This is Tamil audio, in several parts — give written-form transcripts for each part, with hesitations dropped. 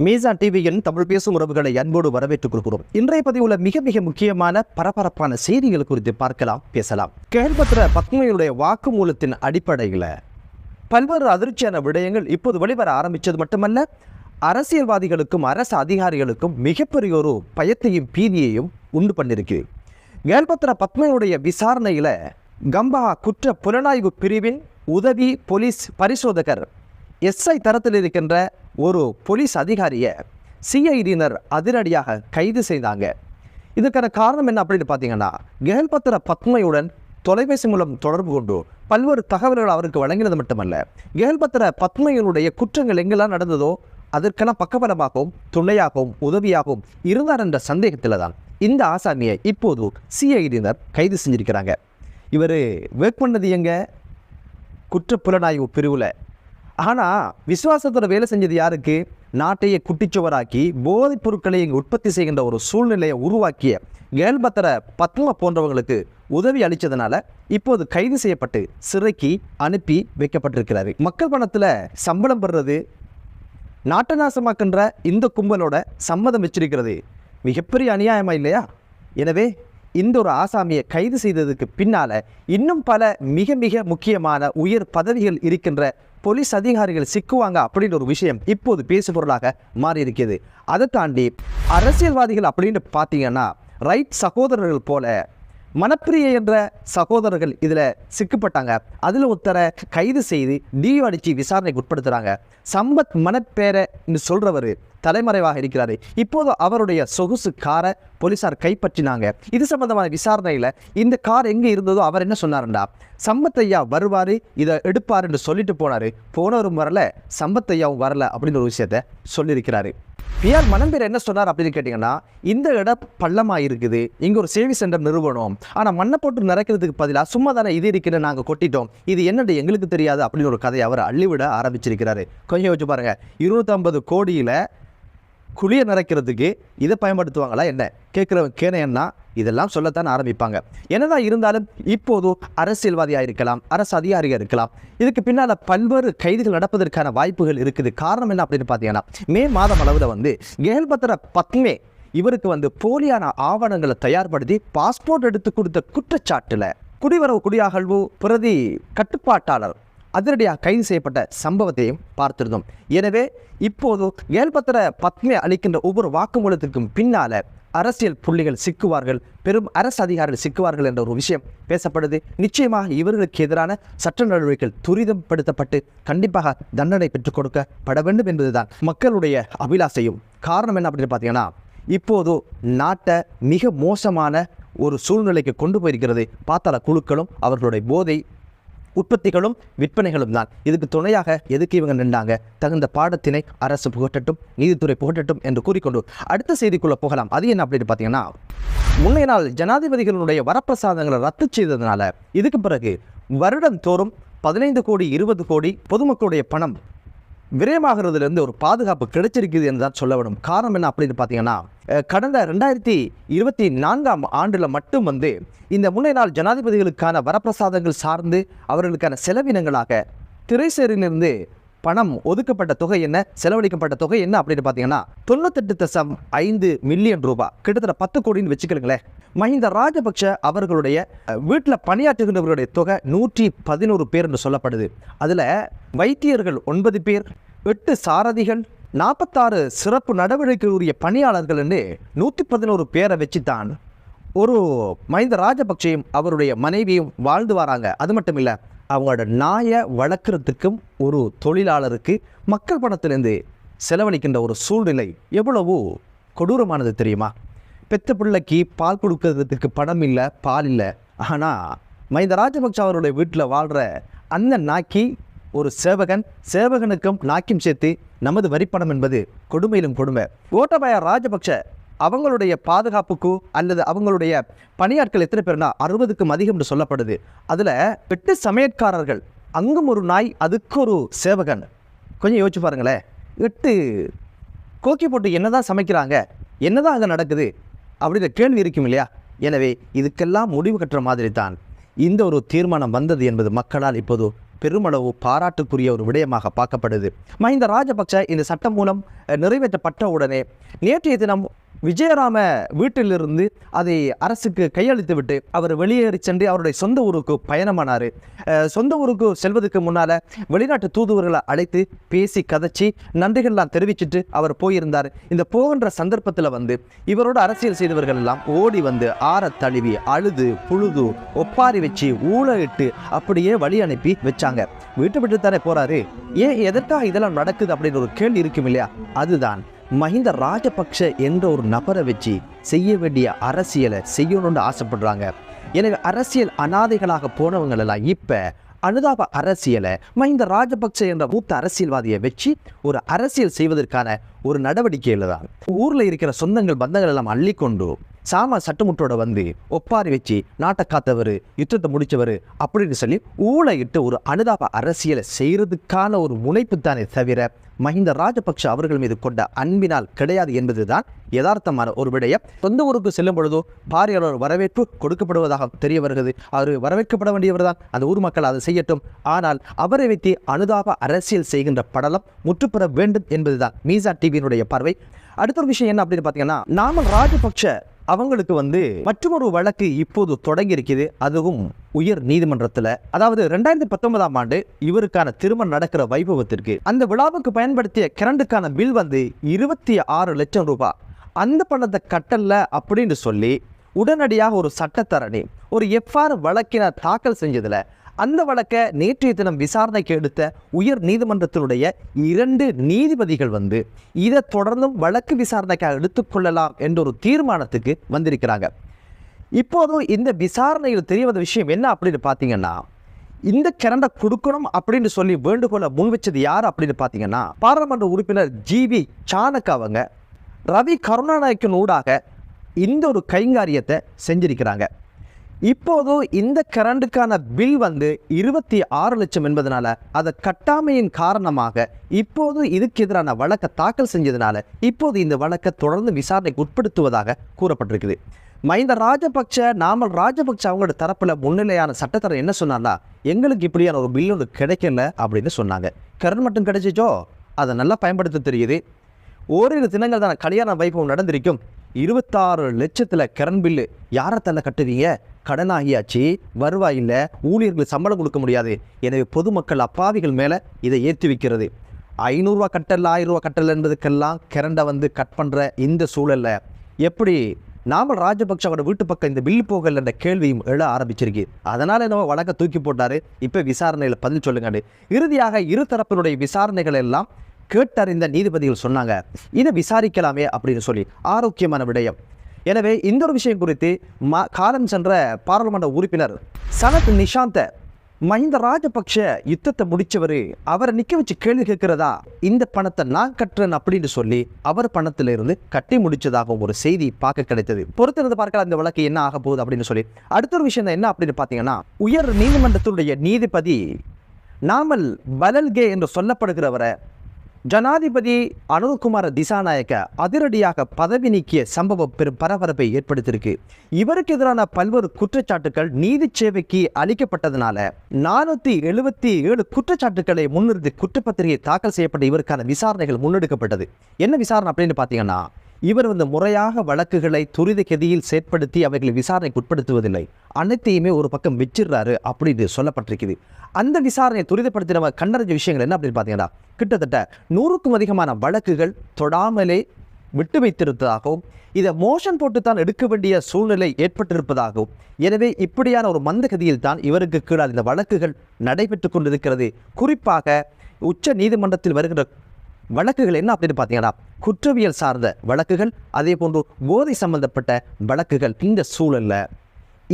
மீசான் டிவியின் தமிழ் பேசும் உறவுகளை அன்போடு வரவேற்றுக் கொள்கிறோம். இன்றைய பதிவுள்ள மிக மிக முக்கியமான பரபரப்பான செய்திகள் குறித்து பார்க்கலாம், பேசலாம். கேள்பத்ர பத்மையுடைய வாக்குமூலத்தின் அடிப்படையில் பல்வேறு அதிர்ச்சியான விடயங்கள் இப்போது வெளிவர ஆரம்பித்தது மட்டுமல்ல, அரசியல்வாதிகளுக்கும் அரசு அதிகாரிகளுக்கும் மிகப்பெரிய ஒரு பயத்தையும் பீதியையும் உண்டு பண்ணிருக்கு. கேள்பத்ர பத்மையுடைய விசாரணையில் கம்பா குற்ற புலனாய்வு பிரிவின் உதவி போலீஸ் பரிசோதகர் SI தரத்தில் இருக்கின்ற ஒரு போலீஸ் அதிகாரியை CIDயினர் அதிரடியாக கைது செய்தாங்க. இதுக்கான காரணம் என்ன அப்படின்னு பார்த்தீங்கன்னா, கேள்பத்ர பத்மையுடன் தொலைபேசி மூலம் தொடர்பு கொண்டு பல்வேறு தகவல்கள் அவருக்கு வழங்கினது மட்டுமல்ல, கேள்பத்ர பத்மையினுடைய குற்றங்கள் எங்கெல்லாம் நடந்ததோ அதற்கெல்லாம் பக்கபலமாகவும் துணையாகவும் உதவியாகவும் இருந்தார் என்ற சந்தேகத்தில் தான் இந்த ஆசாமியை இப்போது CIDயினர் கைது செஞ்சிருக்கிறாங்க. இவர் ஒர்க் பண்ணது எங்க? குற்றப்புலனாய்வு பிரிவில். ஆனால் விசுவாசத்தோட வேலை செஞ்சது யாருக்கு? நாட்டையே குட்டிச்சுவராக்கி போதைப் பொருட்களை இங்கு உற்பத்தி செய்கின்ற ஒரு சூழ்நிலையை உருவாக்கிய கேள்பத்ர பத்ம போன்றவங்களுக்கு உதவி அளித்ததுனால இப்போது கைது செய்யப்பட்டு சிறைக்கு அனுப்பி வைக்கப்பட்டிருக்கிறாரு. மக்கள் பணத்தில் சம்பளம் பெறுறது, நாட்டை நாசமாக்கின்ற இந்த கும்பலோட சம்மதம் வச்சிருக்கிறது மிகப்பெரிய அநியாயமா இல்லையா? எனவே இந்த ஒரு ஆசாமியை கைது செய்ததுக்கு பின்னால் இன்னும் பல மிக மிக முக்கியமான உயர் பதவிகள் இருக்கின்ற போலீஸ் அதிகாரிகள் சிக்குவாங்க அப்படின்ற ஒரு விஷயம் இப்போது பேசுபொருளாக மாறி இருக்கிறது. அதை தாண்டி அரசியல்வாதிகள் அப்படின்னு பார்த்தீங்கன்னா, ரைட் சகோதரர்கள் போல மனப்பிரிய என்ற சகோதரர்கள் இதில் சிக்கப்பட்டாங்க. அதில் ஒருத்தரை கைது செய்து டியூ அடித்து விசாரணைக்கு உட்படுத்துகிறாங்க. சம்பத் மனப்பேரன்னு சொல்கிறவர் தலைமறைவாக இருக்கிறாரு. இப்போது அவருடைய சொகுசு காரை போலீஸார் கைப்பற்றினாங்க. இது சம்பந்தமான விசாரணையில் இந்த கார் எங்கே இருந்ததோ அவர் என்ன சொன்னார்டா, சம்பத் ஐயா வருவார், இதை எடுப்பாருன்னு சொல்லிட்டு போனார். போனவரும் வரல, சம்பத் ஐயாவும் வரல அப்படின்னு ஒரு விஷயத்த சொல்லியிருக்கிறாரு. PR மனம்பேர் என்ன சொன்னார் அப்படின்னு கேட்டிங்கன்னா, இந்த இடம் பள்ளமாக இருக்குது, இங்கே ஒரு சேவிங் சென்டர் நிறுவனம், ஆனால் மண்ணை போட்டு நிறைக்கிறதுக்கு பதிலாக சும்மா தானே இது இருக்குன்னு நாங்கள் கொட்டிட்டோம், இது என்னது எங்களுக்கு தெரியாது அப்படின்னு ஒரு கதையை அவர் அள்ளிவிட ஆரம்பிச்சிருக்கிறாரு. கொஞ்சம் யோசிச்சு பாருங்கள், 250 கோடியில் குழியை நிறைக்கிறதுக்கு இதை பயன்படுத்துவாங்களா என்ன? கேட்குறவங்க கேனையன்னா இதெல்லாம் சொல்லத்தான் ஆரம்பிப்பாங்க. என்னதான் இருந்தாலும் இப்போது அரசியல்வாதியாக இருக்கலாம், அரசு அதிகாரியாக இருக்கலாம், இதுக்கு பின்னால் பல்வேறு கைதுகள் நடப்பதற்கான வாய்ப்புகள் இருக்குது. காரணம் என்ன அப்படின்னு பார்த்தீங்கன்னா, மே மாதம் அளவில் கேள்பத்ர பத்மே இவருக்கு போலியான ஆவணங்களை தயார்படுத்தி பாஸ்போர்ட் எடுத்து கொடுத்த குற்றச்சாட்டில் குடிவரவு குடியகழ்வு பிரதி கட்டுப்பாட்டாளர் அதிரடியாக கைது செய்யப்பட்ட சம்பவத்தையும் பார்த்திருந்தோம். எனவே இப்போது கேள்பத்ர பத்மே அளிக்கின்ற ஒவ்வொரு வாக்குமூலத்திற்கும் பின்னால் அரசியல் புள்ளிகள் சிக்குவார்கள், பெரும் அரசு அதிகாரிகள் சிக்குவார்கள் என்ற ஒரு விஷயம் பேசப்படுது. நிச்சயமாக இவர்களுக்கு எதிரான சட்ட நடவடிக்கைகள் துரிதப்படுத்தப்பட்டு கண்டிப்பாக தண்டனை பெற்றுக் கொடுக்கப்பட வேண்டும் என்பதுதான் மக்களுடைய அபிலாசையும். காரணம் என்ன அப்படின்னு பார்த்தீங்கன்னா, இப்போது நாட்டை மிக மோசமான ஒரு சூழ்நிலைக்கு கொண்டு போயிருக்கிறது பாத்தாள குழுக்களும் அவர்களுடைய போதை உற்பத்திகளும் விற்பனைகளும் தான். இதுக்கு துணையாக எதுக்கு இவங்க நின்றாங்க? தகுந்த பாடத்தினை அரசு புகட்டட்டும், நீதித்துறை புகட்டட்டும் என்று கூறிக்கொண்டு அடுத்த செய்திக்குள்ளே போகலாம். அது என்ன அப்படின்னு பார்த்தீங்கன்னா, முன்னைய நாள் ஜனாதிபதிகளுடைய வரப்பிரசாதங்களை ரத்து செய்ததுனால இதுக்கு பிறகு வருடம் தோறும் 15 கோடி 20 கோடி பொதுமக்களுடைய பணம் விரயமாகிறதுலேருந்து ஒரு பாதுகாப்பு கிடைச்சிருக்குது என்று தான் சொல்ல வேண்டும். காரணம் என்ன அப்படின்னு பார்த்தீங்கன்னா, கடந்த 2024ஆம் ஆண்டில் மட்டும் இந்த முன்னைய நாள் ஜனாதிபதிகளுக்கான வரப்பிரசாதங்கள் சார்ந்து அவர்களுக்கான செலவினங்களாக திரைசேரியிலிருந்து பணம் ஒதுக்கப்பட்ட தொகை என்ன, செலவழிக்கப்பட்ட தொகை என்ன அப்படின்னு பார்த்தீங்கன்னா 98.5 மில்லியன் ரூபாய், கிட்டத்தட்ட 10 கோடின்னு வச்சுக்கிறீங்களேன். மஹிந்த ராஜபக்ஷ அவர்களுடைய வீட்டில் பணியாற்றுகின்றவர்களுடைய தொகை 111 பேர் என்று சொல்லப்படுது. அதில் வைத்தியர்கள் 9 பேர், 8 சாரதிகள், 46 சிறப்பு நடவடிக்கை உரிய பணியாளர்கள் என்று 111 பேரை வச்சுத்தான் ஒரு மஹிந்த ராஜபக்ஷையும் அவருடைய மனைவியும் வாழ்ந்து வராங்க. அது மட்டும் இல்லை, அவங்களோட நாயை வளர்க்குறதுக்கும் ஒரு தொழிலாளருக்கு மக்கள் பணத்திலேருந்து செலவழிக்கின்ற ஒரு சூழ்நிலை எவ்வளவோ கொடூரமானது தெரியுமா? பெத்த பிள்ளைக்கு பால் கொடுக்கறதுக்கு பணம் இல்லை, பால் இல்லை. ஆனால் மஹிந்த ராஜபக்ஷ அவருடைய வீட்டில் வாழ்கிற அந்த நாக்கி ஒரு சேவகனுக்கும் நாக்கியும் சேர்த்து நமது வரிப்பணம் என்பது கொடுமையிலும் கொடுமை. கோட்டாபய ராஜபக்ஷ அவங்களுடைய பாதுகாப்புக்கு அல்லது அவங்களுடைய பணியாட்கள் எத்தனை பேர்னா 60க்கும் அதிகம் என்று சொல்லப்படுது. அதில் 8 சமையற்காரர்கள், அங்கும் ஒரு நாய், அதுக்கு ஒரு சேவகன். கொஞ்சம் யோசிச்சு பாருங்களேன், 8 கோக்கி போட்டு என்னதான் சமைக்கிறாங்க, என்னதான் அங்கே நடக்குது அப்படின்ற கேள்வி இருக்கும் இல்லையா? எனவே இதுக்கெல்லாம் முடிவு கட்டுற மாதிரி தான் இந்த ஒரு தீர்மானம் வந்தது என்பது மக்களால் இப்போது பெருமளவு பாராட்டுக்குரிய ஒரு விடயமாக பார்க்கப்படுது. மஹிந்த ராஜபக்ஷ இந்த சட்டம் மூலம் நிறைவேற்றப்பட்ட உடனே நேற்றைய தினம் விஜயராம வீட்டிலிருந்து அதை அரசுக்கு கையளித்து விட்டு அவர் வெளியேறி சென்று அவருடைய சொந்த ஊருக்கு பயணமானார். சொந்த ஊருக்கு செல்வதற்கு முன்னால் வெளிநாட்டு தூதுவர்களை அழைத்து பேசி கதைச்சி நன்றிகள்லாம் தெரிவிச்சுட்டு அவர் போயிருந்தார். இந்த போகின்ற சந்தர்ப்பத்தில் இவரோட அரசியல் செய்தவர்கள் எல்லாம் ஓடி ஆற தழுவி அழுது புழுது ஒப்பாரி வச்சு ஊழலிட்டு அப்படியே வழி அனுப்பி வச்சாங்க. வீட்டை விட்டு தானே போறாரு, ஏன் எதற்காக இதெல்லாம் நடக்குது அப்படின்னு ஒரு கேள்வி இருக்கும் இல்லையா? அதுதான் மஹிந்த ராஜபக்ஷ என்ற ஒரு நபரை வச்சு செய்ய வேண்டிய அரசியலை செய்யணும்னு ஆசைப்படுறாங்க. எனவே அரசியல் அனாதைகளாக போனவங்களெல்லாம் இப்போ அனுதாப அரசியலை மஹிந்த ராஜபக்ஷ என்ற மூத்த அரசியல்வாதியை வச்சு ஒரு அரசியல் செய்வதற்கான ஒரு நடவடிக்கையில் தான் ஊரில் இருக்கிற சொந்தங்கள் பந்தங்கள் எல்லாம் அள்ளிக்கொண்டு சாமா சட்டுமுட்டோட ஒப்பாரி வச்சு நாட்டை காத்தவர் யுத்தத்தை முடித்தவர் அப்படின்னு சொல்லி ஊழையிட்டு ஒரு அனுதாப அரசியலை செய்கிறதுக்கான ஒரு முனைப்பு தானே தவிர மஹிந்த ராஜபக்ஷ அவர்கள் மீது கொண்ட அன்பினால் கிடையாது என்பதுதான் யதார்த்தமான ஒரு விடயம். சொந்த ஊருக்கு செல்லும் பொழுதோ பாரியார் ஒரு வரவேற்பு கொடுக்கப்படுவதாக தெரிய வருகிறது. அவர் வரவேற்கப்பட வேண்டியவர் தான், அந்த ஊர் மக்கள் அதை செய்யட்டும். ஆனால் அவரை வைத்து அனுதாப அரசியல் செய்கின்ற படலம் முற்றுப்பெற வேண்டும் என்பதுதான் மீசா டிவியினுடைய பார்வை. அடுத்த ஒரு விஷயம் என்ன அப்படின்னு பார்த்தீங்கன்னா, நாமல் ராஜபக்ஷ அவங்களுக்கு மற்றொரு வழக்கு இப்போது தொடங்கி இருக்குது. அதுவும் உயர் நீதிமன்றத்தில். அதாவது 2019ஆம் ஆண்டு இவருக்கான திருமணம் நடக்கிற வைபவத்திற்கு அந்த விழாவுக்கு பயன்படுத்திய கரண்டுக்கான பில் 26 லட்சம் ரூபாய். அந்த பணத்தை கட்டல அப்படின்னு சொல்லி உடனடியாக ஒரு சட்டத்தரணி ஒரு எஃப்ஆர் வழக்கினை தாக்கல் செஞ்சதில் அந்த வழக்கை நேற்றைய தினம் விசாரணைக்கு எடுத்த உயர் நீதிமன்றத்தினுடைய 2 நீதிபதிகள் இதை தொடர்ந்தும் வழக்கு விசாரணைக்காக எடுத்துக்கொள்ளலாம் என்ற ஒரு தீர்மானத்துக்கு வந்திருக்கிறாங்க. இப்போதும் இந்த விசாரணையில் தெரிய வந்த விஷயம் என்ன அப்படின்னு பார்த்தீங்கன்னா, இந்த கரண்டை கொடுக்கணும் அப்படின்னு சொல்லி வேண்டுகோளை முன்வச்சது யார் அப்படின்னு பார்த்தீங்கன்னா, பாராளுமன்ற உறுப்பினர் ஜிவி சாணக் அவங்க ரவி கருணாநாயக்கின் ஊடாக இந்த ஒரு கைங்காரியத்தை செஞ்சிருக்கிறாங்க. இப்போது இந்த கரண்டுக்கான பில் 26 லட்சம் என்பதனால அதை கட்டாமையின் காரணமாக இப்போது இதுக்கு எதிரான வழக்கை தாக்கல் செஞ்சதுனால இப்போது இந்த வழக்கை தொடர்ந்து விசாரணைக்கு உட்படுத்துவதாக கூறப்பட்டிருக்குது. மஹிந்த ராஜபக்ஷ நாமல் ராஜபக்ஷ அவங்களோட தரப்பில் முன்னிலையான சட்டத்தரர் என்ன சொன்னார்னா, எங்களுக்கு இப்படியான ஒரு பில் ஒன்று கிடைக்கல அப்படின்னு சொன்னாங்க. கரண்ட் மட்டும் கிடைச்சிச்சோ, அதை நல்லா பயன்படுத்த தெரியுது. ஓரிரு தினங்கள் தான் கல்யாண வைபவம் நடந்திருக்கும். 26 லட்சத்தில் கரண்ட் பில்லு யாரை தள்ள கட்டுவீங்க? கடனாகியாச்சு, வருவாயில் ஊழியர்கள் சம்பளம் கொடுக்க முடியாது. எனவே பொதுமக்கள் அப்பாவிகள் மேலே இதை ஏற்றி வைக்கிறது. 500 ரூபா கட்டல 1000 ரூபா கட்டல என்பதுக்கெல்லாம் கரண்டை கட் பண்ணுற இந்த சூழலில் எப்படி நாமல் ராஜபக்ஷவோட வீட்டு பக்கம் இந்த பில்லு போகல் என்ற கேள்வியும் எழ ஆரம்பிச்சிருக்கு. அதனால் என்னவோ வழக்கை தூக்கி போட்டார். இப்போ விசாரணையில் பதில் சொல்லுங்க. இறுதியாக இரு தரப்பினுடைய விசாரணைகள் எல்லாம் கேட்டறிந்த நீதிபதிகள் சொன்னாங்க, இதை விசாரிக்கலாமே அப்படின்னு சொல்லி. ஆரோக்கியமான விடயம். எனவே இந்த ஒரு விஷயம் குறித்து காலம் சென்ற பாராளுமன்ற உறுப்பினர் சனத் நிஷாந்த மஹிந்த ராஜபக்ஷ யுத்தத்தை முடிச்சவர் அவரை நிற்க வச்சு கேள்வி கேட்கிறதா, இந்த பணத்தை நான் கட்டுறேன் அப்படின்னு சொல்லி அவர் பணத்திலிருந்து கட்டி முடிச்சதாகவும் ஒரு செய்தி பார்க்க கிடைத்தது. பொறுத்திருந்து பார்க்கலாம் இந்த வழக்கு என்ன ஆக போகுது அப்படின்னு சொல்லி. அடுத்த ஒரு விஷயம் என்ன அப்படின்னு பார்த்தீங்கன்னா, உயர் நீதிமன்றத்தினுடைய நீதிபதி நாமல் பலல்கே என்று சொல்லப்படுகிறவரை ஜனாதிபதி அனுகுமார திசாநாயக்க அதிரடியாக பதவி நீக்கிய சம்பவம் பெரும் பரபரப்பை ஏற்படுத்தியிருக்கு. இவருக்கு எதிரான பல்வேறு குற்றச்சாட்டுகள் நீதி சேவைக்கு அளிக்கப்பட்டதனால 477 குற்றச்சாட்டுக்களை முன்னிறுத்தி குற்றப்பத்திரிகை தாக்கல் செய்யப்பட்ட இவருக்கான விசாரணைகள் முன்னெடுக்கப்பட்டது. என்ன விசாரணை அப்படின்னு பார்த்தீங்கன்னா, இவர் முறையாக வழக்குகளை துரித கதியில் செயற்படுத்தி அவைகளை விசாரணைக்கு உட்படுத்துவதில்லை, அனைத்தையுமே ஒரு பக்கம் வச்சிடுறாரு அப்படின்னு சொல்லப்பட்டிருக்குது. அந்த விசாரணையை துரிதப்படுத்தி நம்ம கண்டறிஞ்ச விஷயங்கள் என்ன அப்படின்னு பார்த்தீங்கன்னா, கிட்டத்தட்ட 100க்கும் அதிகமான வழக்குகள் தொடாமலே விட்டு வைத்திருப்பதாகவும், இதை மோஷன் போட்டுத்தான் எடுக்க வேண்டிய சூழ்நிலை ஏற்பட்டிருப்பதாகவும், எனவே இப்படியான ஒரு மந்தகதியில் தான் இவருக்கு கீழால் இந்த வழக்குகள் நடைபெற்று கொண்டிருக்கிறது. குறிப்பாக உச்ச நீதிமன்றத்தில் வருகின்ற வழக்குகள் என்ன அப்படின்னு பார்த்தீங்கன்னா, குற்றவியல் சார்ந்த வழக்குகள், அதே போன்று போதை சம்பந்தப்பட்ட வழக்குகள். இந்த சூழலில்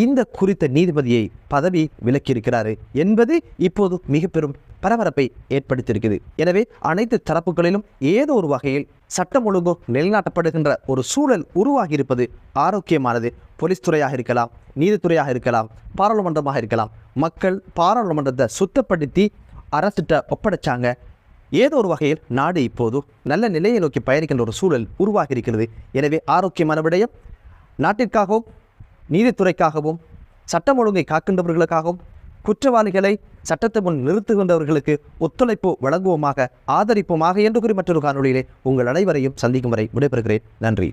இந்த குறித்த நீதிபதியை பதவி விலக்கியிருக்கிறாரு என்பது இப்போது மிக பெரும் பரபரப்பை ஏற்படுத்தியிருக்குது. எனவே அனைத்து தரப்புகளிலும் ஏதோ ஒரு வகையில் சட்டம் ஒழுங்கு நிலைநாட்டப்படுகின்ற ஒரு சூழல் உருவாகி இருப்பது ஆரோக்கியமானது. போலீஸ் துறையாக இருக்கலாம், நீதித்துறையாக இருக்கலாம், பாராளுமன்றமாக இருக்கலாம். மக்கள் பாராளுமன்றத்தை சுத்தப்படுத்தி அரசிட்ட ஒப்படைச்சாங்க. ஏதோ ஒரு வகையில் நாடு இப்போது நல்ல நிலையை நோக்கி பயணிக்கின்ற ஒரு சூழல் உருவாகி இருக்கிறது. எனவே ஆரோக்கியமான விடயம். நாட்டிற்காகவும் நீதித்துறைக்காகவும் சட்டம் ஒழுங்கை காக்கின்றவர்களுக்காகவும் குற்றவாளிகளை சட்டத்தை முன் நிறுத்துகின்றவர்களுக்கு ஒத்துழைப்பு வழங்குவோமாக, ஆதரிப்போமாக என்று கூறி மற்றொரு காணொளியிலே உங்கள் அனைவரையும் சந்திக்கும் வரை விடைபெறுகிறேன். நன்றி.